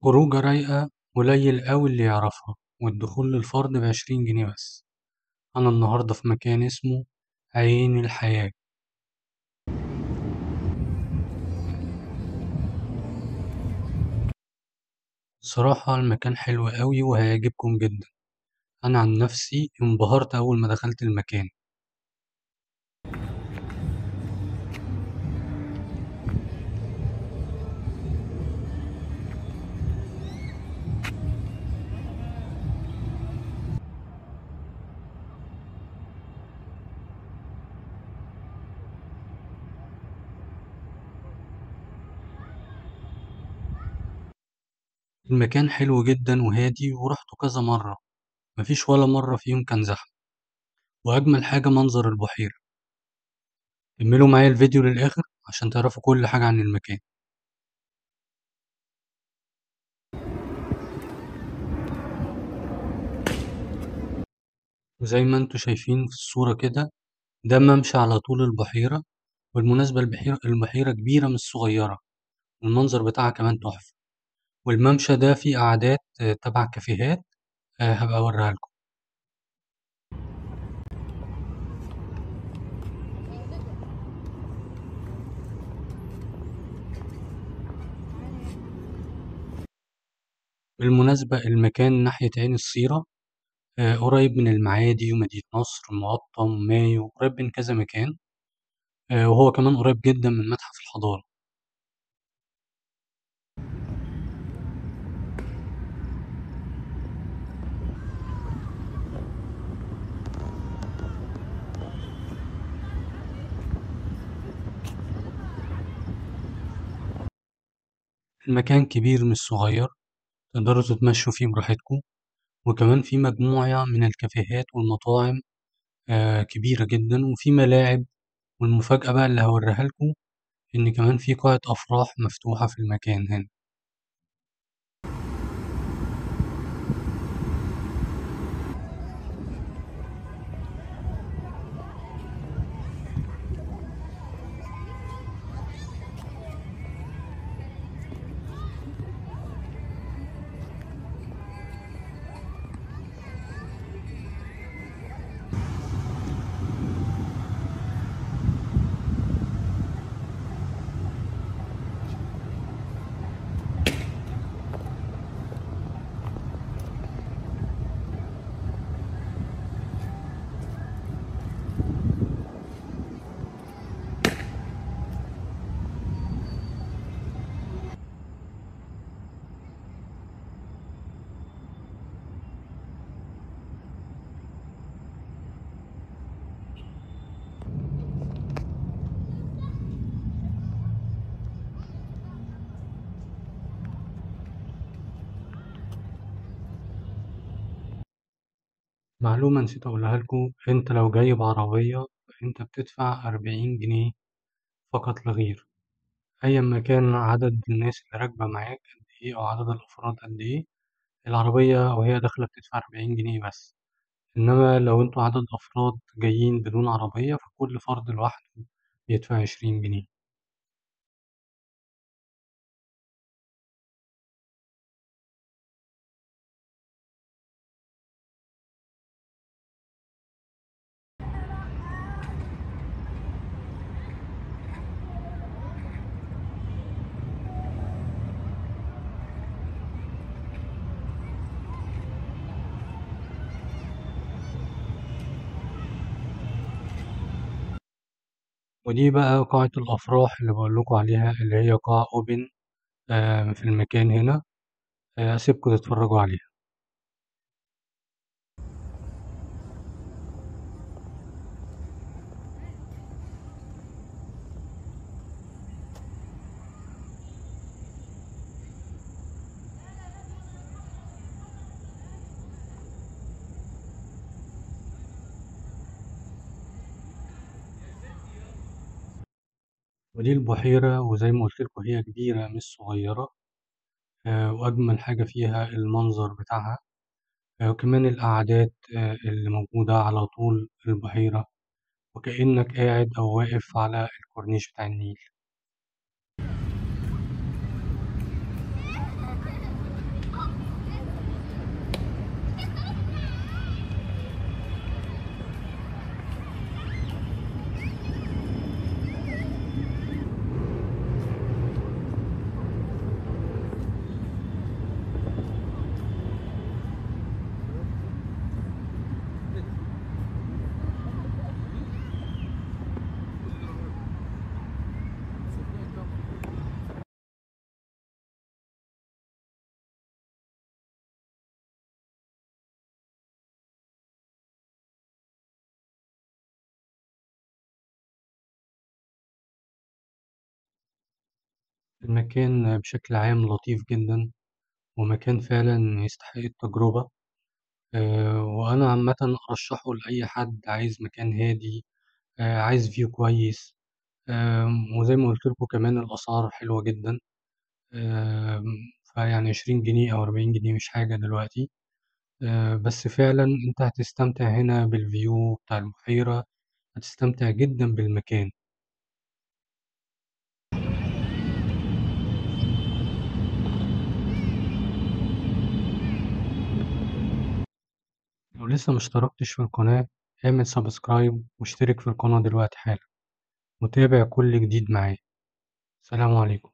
خروجة رايقة قليل أوي اللي يعرفها، والدخول للفرد ب20 جنيه بس. أنا النهاردة في مكان اسمه عين الحياة. الصراحة المكان حلو أوي وهيعجبكم جدا. أنا عن نفسي انبهرت أول ما دخلت المكان. المكان حلو جدا وهادي ورحته كذا مرة، مفيش ولا مرة فيهم كان زحمة، وأجمل حاجة منظر البحيرة. كملوا معايا الفيديو للآخر عشان تعرفوا كل حاجة عن المكان. وزي ما انتوا شايفين في الصورة كده، ده ممشى على طول البحيرة. والمناسبة البحيرة كبيرة مش صغيرة، والمنظر بتاعها كمان تحفة. والممشى ده فيه قعدات تبع كافيهات. هبقى أوريها لكم. بالمناسبة المكان ناحية عين السيرة، قريب من المعادي ومدينة نصر مقطم مايو، قريب من كذا مكان. وهو كمان قريب جدا من متحف الحضارة. المكان كبير مش صغير، تقدروا تتمشوا فيه براحتكم. وكمان في مجموعة من الكافيهات والمطاعم كبيرة جدا، وفي ملاعب. والمفاجأة بقى اللي هوريها لكم إن كمان في قاعة أفراح مفتوحة في المكان هنا. معلومة نسيت أقولها لكم، أنت لو جاي بعربية فأنت بتدفع 40 جنيه فقط لا غير. أيا ما كان عدد الناس اللي راكبة معاك قد إيه أو عدد الأفراد قد إيه، العربية وهي داخلة بتدفع 40 جنيه بس. إنما لو انتوا عدد أفراد جايين بدون عربية فكل فرد لوحده بيدفع 20 جنيه. ودي بقى قاعة الأفراح اللي بقولكوا عليها، اللي هي قاعة أوبن في المكان هنا. أسيبكوا تتفرجوا عليها. ودي البحيرة، وزي ما قلتلكوا هي كبيرة مش صغيرة. وأجمل حاجة فيها المنظر بتاعها. وكمان القعدات اللي موجودة على طول البحيرة، وكأنك قاعد أو واقف على الكورنيش بتاع النيل. المكان بشكل عام لطيف جدًا، ومكان فعلًا يستحق التجربة. وأنا عامةً أرشحه لأي حد عايز مكان هادي، عايز view كويس. وزي ما قُلت لكم كمان الأسعار حلوة جدًا. آمم، فيعني 20 جنيه أو 40 جنيه مش حاجة دلوقتي. بس فعلًا أنت هتستمتع هنا بالview بتاع البحيرة، هتستمتع جدًا بالمكان. لو لسه مشتركتش في القناة، اعمل subscribe واشترك في القناة دلوقتي حالًا، وتابع كل جديد معايا. سلام عليكم.